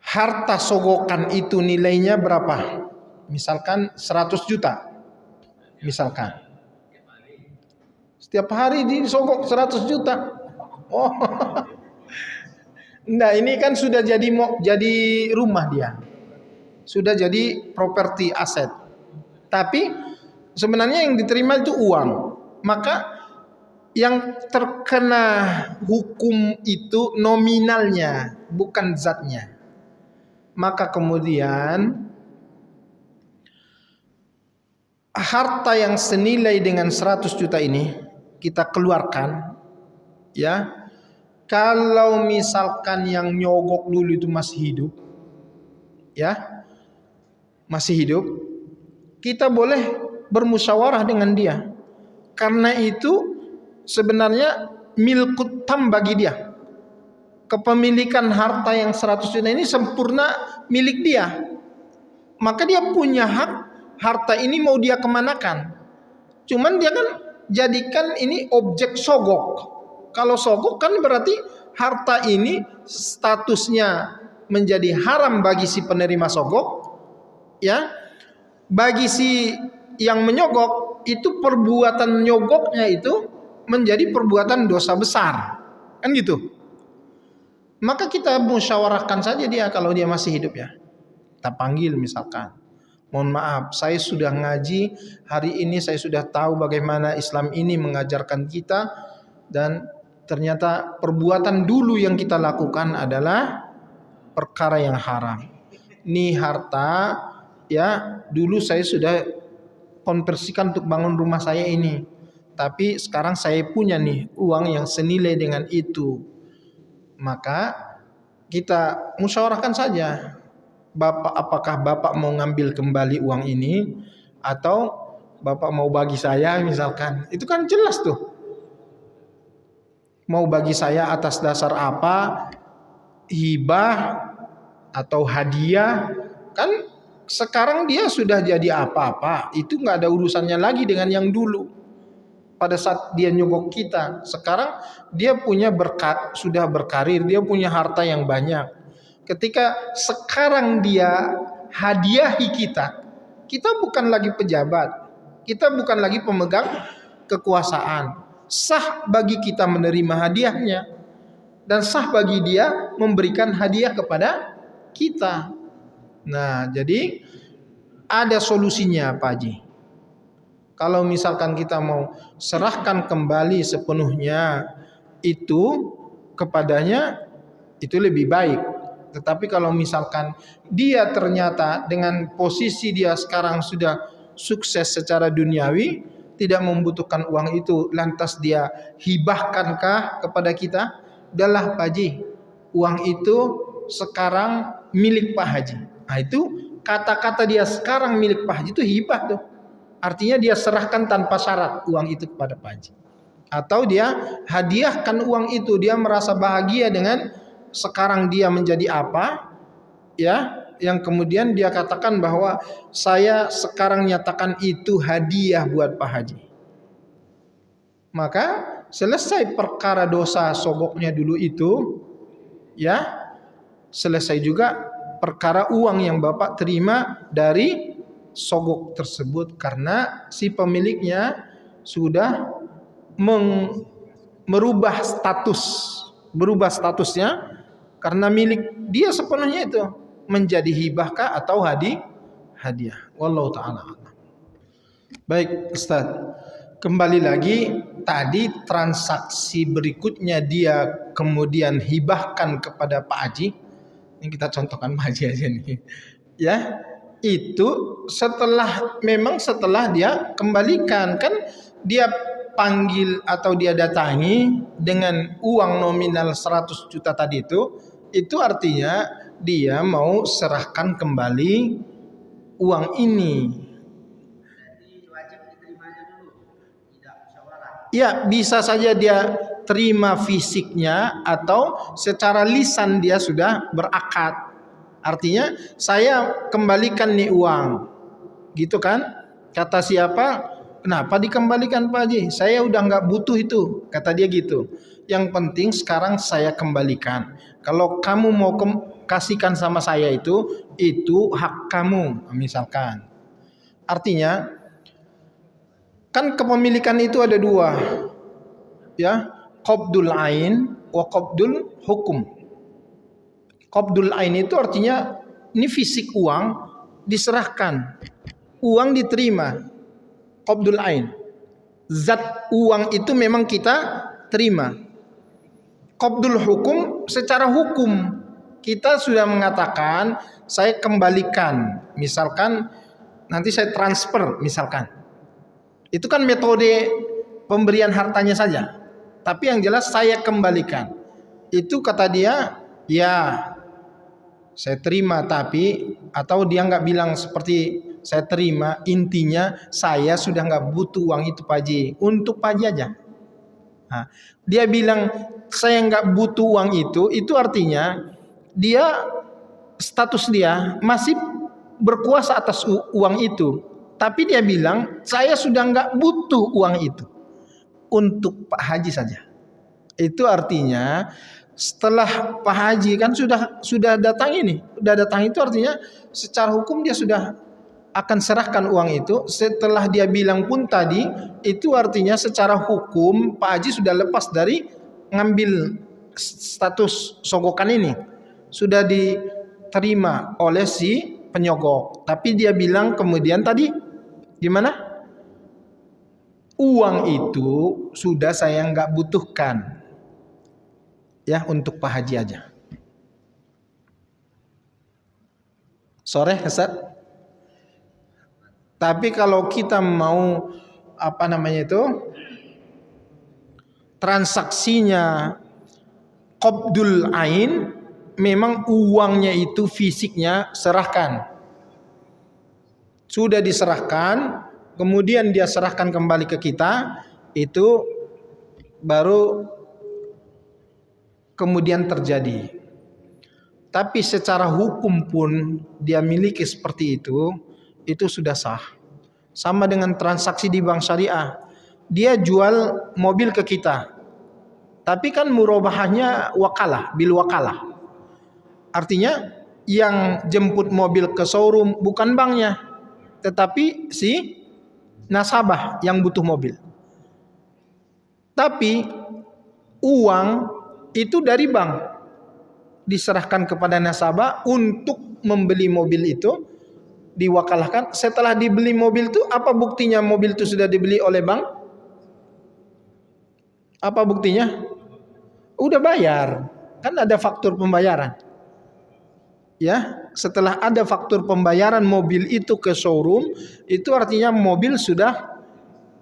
harta sogokan itu nilainya berapa? Misalkan 100 juta. Misalkan. Setiap hari disogok 100 juta. Oh. Nah, ini kan sudah jadi rumah dia. Sudah jadi properti aset. Tapi sebenarnya yang diterima itu uang. Maka yang terkena hukum itu nominalnya, bukan zatnya. Maka kemudian harta yang senilai dengan 100 juta ini kita keluarkan ya. Kalau misalkan yang nyogok dulu itu masih hidup, ya, masih hidup, kita boleh bermusyawarah dengan dia. Karena itu sebenarnya milkut tam bagi dia. Kepemilikan harta yang 100 juta ini sempurna milik dia. Maka dia punya hak harta ini mau dia kemanakan. Cuman dia kan jadikan ini objek sogok. Kalau sogok kan berarti harta ini statusnya menjadi haram bagi si penerima sogok, ya. Bagi si yang menyogok itu perbuatan nyogoknya itu menjadi perbuatan dosa besar, kan gitu. Maka kita musyawarahkan saja dia kalau dia masih hidup ya. Kita panggil misalkan, mohon maaf, saya sudah ngaji hari ini, saya sudah tahu bagaimana Islam ini mengajarkan kita dan ternyata perbuatan dulu yang kita lakukan adalah perkara yang haram. Ini harta ya, dulu saya sudah konversikan untuk bangun rumah saya ini. Tapi sekarang saya punya nih uang yang senilai dengan itu. Maka kita musyawarahkan saja. Bapak, apakah Bapak mau ngambil kembali uang ini atau Bapak mau bagi saya misalkan. Itu kan jelas tuh. Mau bagi saya atas dasar apa, hibah atau hadiah, kan sekarang dia sudah jadi apa-apa, itu nggak ada urusannya lagi dengan yang dulu. Pada saat dia nyogok kita, sekarang dia punya berkat, sudah berkarir, dia punya harta yang banyak. Ketika sekarang dia hadiahi kita bukan lagi pejabat, kita bukan lagi pemegang kekuasaan. Sah bagi kita menerima hadiahnya dan sah bagi dia memberikan hadiah kepada kita. Nah, jadi ada solusinya Pak Haji. Kalau misalkan kita mau serahkan kembali sepenuhnya itu kepadanya, itu lebih baik. Tetapi kalau misalkan dia ternyata dengan posisi dia sekarang sudah sukses secara duniawi, tidak membutuhkan uang itu, lantas dia hibahkankah kepada kita? Adalah Pak Haji, uang itu sekarang milik Pak Haji. Nah, itu kata-kata dia sekarang milik Pak Haji itu hibah tuh. Artinya dia serahkan tanpa syarat uang itu kepada Pak Haji. Atau dia hadiahkan uang itu, dia merasa bahagia dengan sekarang dia menjadi apa, ya, yang kemudian dia katakan bahwa saya sekarang nyatakan itu hadiah buat Pak Haji. Maka selesai perkara dosa sogoknya dulu itu, ya, selesai juga perkara uang yang Bapak terima dari sogok tersebut, karena si pemiliknya sudah merubah statusnya karena milik dia sepenuhnya itu menjadi hibahkah atau hadiah. Wallahu taala. Baik Ustaz, kembali lagi tadi transaksi berikutnya dia kemudian hibahkan kepada Pak Haji. Ini kita contohkan Pak Haji aja nih. Ya, itu memang setelah dia kembalikan, kan dia panggil atau dia datangi dengan uang nominal 100 juta tadi itu artinya dia mau serahkan kembali uang ini. Ya, bisa saja dia terima fisiknya atau secara lisan dia sudah berakad. Artinya saya kembalikan nih uang, gitu kan? Kata siapa? Kenapa dikembalikan Pak Haji? Saya udah nggak butuh itu, kata dia gitu. Yang penting sekarang saya kembalikan. Kalau kamu mau kasihkan sama saya itu hak kamu, misalkan. Artinya kan kepemilikan itu ada dua, ya, qabdul ain wa qabdul hukum. Qabdul ain itu artinya ini fisik uang diserahkan, uang diterima. Qabdul ain, zat uang itu memang kita terima. Qabdul hukum, secara hukum kita sudah mengatakan saya kembalikan, misalkan nanti saya transfer misalkan. Itu kan metode pemberian hartanya saja. Tapi yang jelas saya kembalikan. Itu kata dia, ya saya terima, tapi atau dia nggak bilang seperti saya terima, intinya saya sudah nggak butuh uang itu Pak Haji, untuk Pak Haji aja. Nah, dia bilang saya nggak butuh uang itu artinya dia status dia masih berkuasa atas uang itu, tapi dia bilang saya sudah nggak butuh uang itu, untuk Pak Haji saja. Itu artinya setelah Pak Haji kan sudah datang ini, itu artinya secara hukum dia sudah akan serahkan uang itu. Setelah dia bilang pun tadi, itu artinya secara hukum Pak Haji sudah lepas dari ngambil status sogokan ini, sudah diterima oleh si penyogok. Tapi dia bilang kemudian tadi gimana? Uang itu sudah saya nggak butuhkan, ya, untuk Pak Haji aja. Sore Ustaz. Tapi kalau kita mau transaksinya qabdul ain, memang uangnya itu fisiknya serahkan. Sudah diserahkan, kemudian dia serahkan kembali ke kita, itu baru kemudian terjadi. Tapi secara hukum pun dia miliki seperti itu sudah sah. Sama dengan transaksi di bank syariah. Dia jual mobil ke kita, tapi kan murabahahnya wakalah, bil wakalah. Artinya yang jemput mobil ke showroom bukan banknya, tetapi si nasabah yang butuh mobil. Tapi uang itu dari bank diserahkan kepada nasabah untuk membeli mobil itu, diwakalahkan. Setelah dibeli mobil itu, apa buktinya mobil itu sudah dibeli oleh bank? Apa buktinya? Udah bayar, kan ada faktur pembayaran. Ya, setelah ada faktur pembayaran mobil itu ke showroom, itu artinya mobil sudah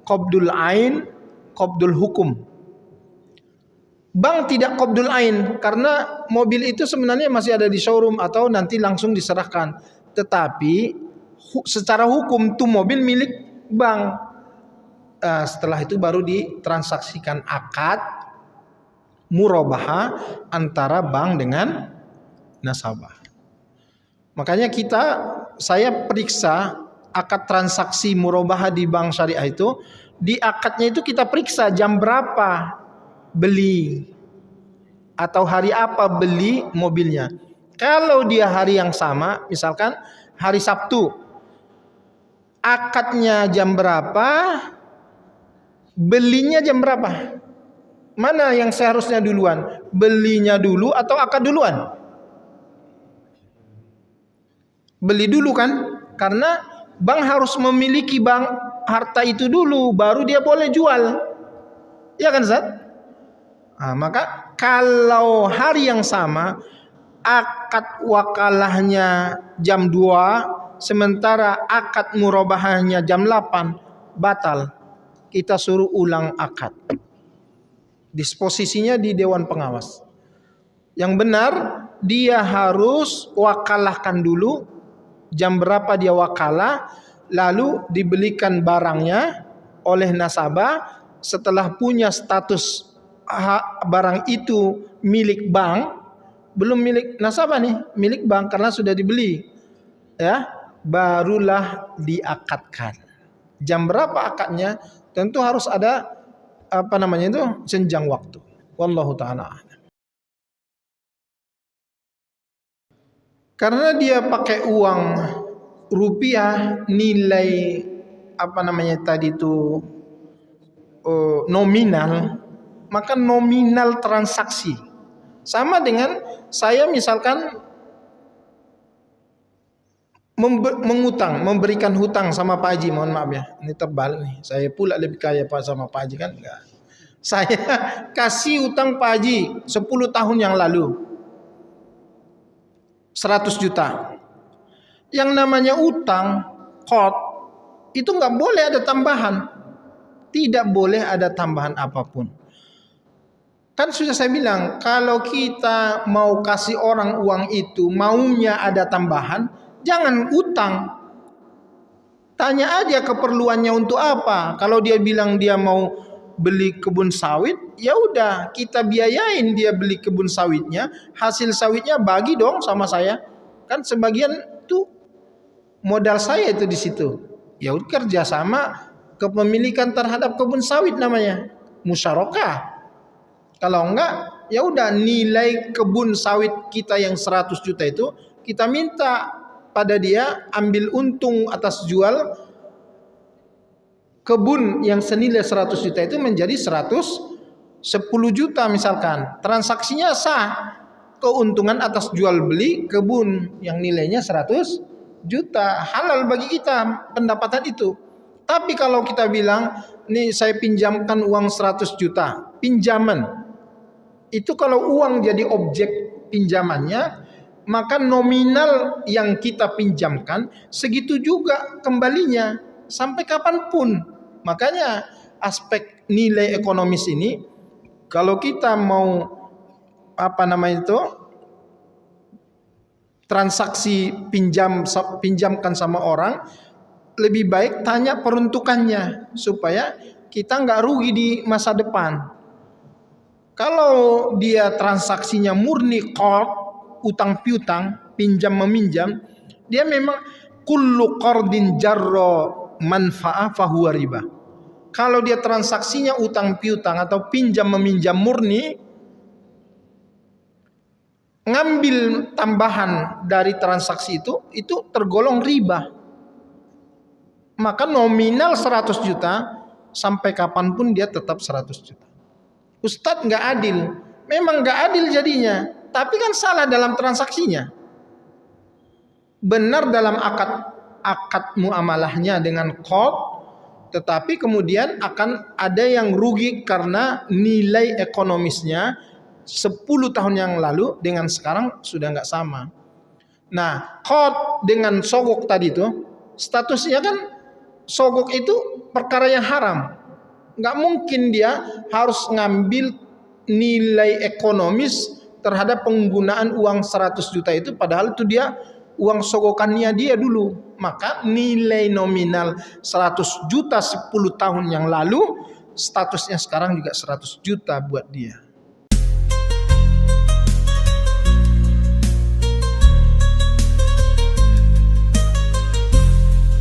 qabdul ain, qabdul hukum. Bank tidak qabdul ain karena mobil itu sebenarnya masih ada di showroom atau nanti langsung diserahkan. Tetapi secara hukum tuh mobil milik bank. Setelah itu baru ditransaksikan akad murabaha antara bank dengan nasabah. Makanya saya periksa akad transaksi murabaha di bank syariah itu, di akadnya itu kita periksa jam berapa beli atau hari apa beli mobilnya. Kalau dia hari yang sama, misalkan hari Sabtu, akadnya jam berapa, belinya jam berapa? Mana yang seharusnya duluan? Belinya dulu atau akad duluan? Beli dulu kan? Karena bank harus memiliki harta itu dulu, baru dia boleh jual. Ya kan Ustaz? Nah, maka kalau hari yang sama akad wakalahnya jam 2, sementara akad murabahahnya jam 8, batal. Kita suruh ulang akad. Disposisinya di Dewan Pengawas. Yang benar dia harus wakalahkan dulu jam berapa dia wakalah, lalu dibelikan barangnya oleh nasabah. Setelah punya status barang itu milik bank, belum milik nasabah nih, milik bank karena sudah dibeli, ya, barulah diakadkan. Jam berapa akadnya? Tentu harus ada jenjang waktu. Wallahu taala a'lam. Karena dia pakai uang rupiah, nilai tadi itu nominal, maka nominal transaksi sama dengan saya misalkan memberikan hutang sama Pak Haji. Mohon maaf ya, ini tebal nih, saya pula lebih kaya sama Pak Haji kan? Enggak. Saya kasih hutang Pak Haji 10 tahun yang lalu 100 juta. Yang namanya utang qad itu nggak boleh ada tambahan. Tidak boleh ada tambahan apapun. Kan sudah saya bilang, kalau kita mau kasih orang uang itu maunya ada tambahan, jangan utang. Tanya aja keperluannya untuk apa. Kalau dia bilang dia mau beli kebun sawit, ya udah kita biayain dia beli kebun sawitnya, hasil sawitnya bagi dong sama saya. Kan sebagian tuh modal saya itu di situ. Ya udah kerjasama kepemilikan terhadap kebun sawit namanya musyarakah. Kalau enggak, ya udah nilai kebun sawit kita yang 100 juta itu kita minta pada dia ambil untung atas jual kebun yang senilai 100 juta itu menjadi 110 juta misalkan. Transaksinya sah. Keuntungan atas jual beli kebun yang nilainya 100 juta. Halal bagi kita pendapatan itu. Tapi kalau kita bilang, nih saya pinjamkan uang 100 juta, pinjaman. Itu kalau uang jadi objek pinjamannya, maka nominal yang kita pinjamkan segitu juga kembalinya sampai kapanpun. Makanya aspek nilai ekonomis ini, kalau kita mau transaksi pinjamkan sama orang, lebih baik tanya peruntukannya supaya kita nggak rugi di masa depan. Kalau dia transaksinya murni qard, utang piutang, pinjam meminjam, dia memang kullu qardin jarra manfa'a fahuwa riba. Kalau dia transaksinya utang piutang atau pinjam meminjam murni, ngambil tambahan dari transaksi itu tergolong riba. Maka nominal 100 juta sampai kapanpun dia tetap 100 juta. Ustadz nggak adil. Memang nggak adil jadinya, tapi kan salah dalam transaksinya. Benar dalam akad muamalahnya dengan qad, tetapi kemudian akan ada yang rugi karena nilai ekonomisnya 10 tahun yang lalu dengan sekarang sudah nggak sama. Nah, qad dengan sogok tadi itu statusnya kan, sogok itu perkara yang haram. Nggak mungkin dia harus ngambil nilai ekonomis terhadap penggunaan uang 100 juta itu, padahal itu dia uang sogokannya dia dulu. Maka nilai nominal 100 juta 10 tahun yang lalu, statusnya sekarang juga 100 juta buat dia.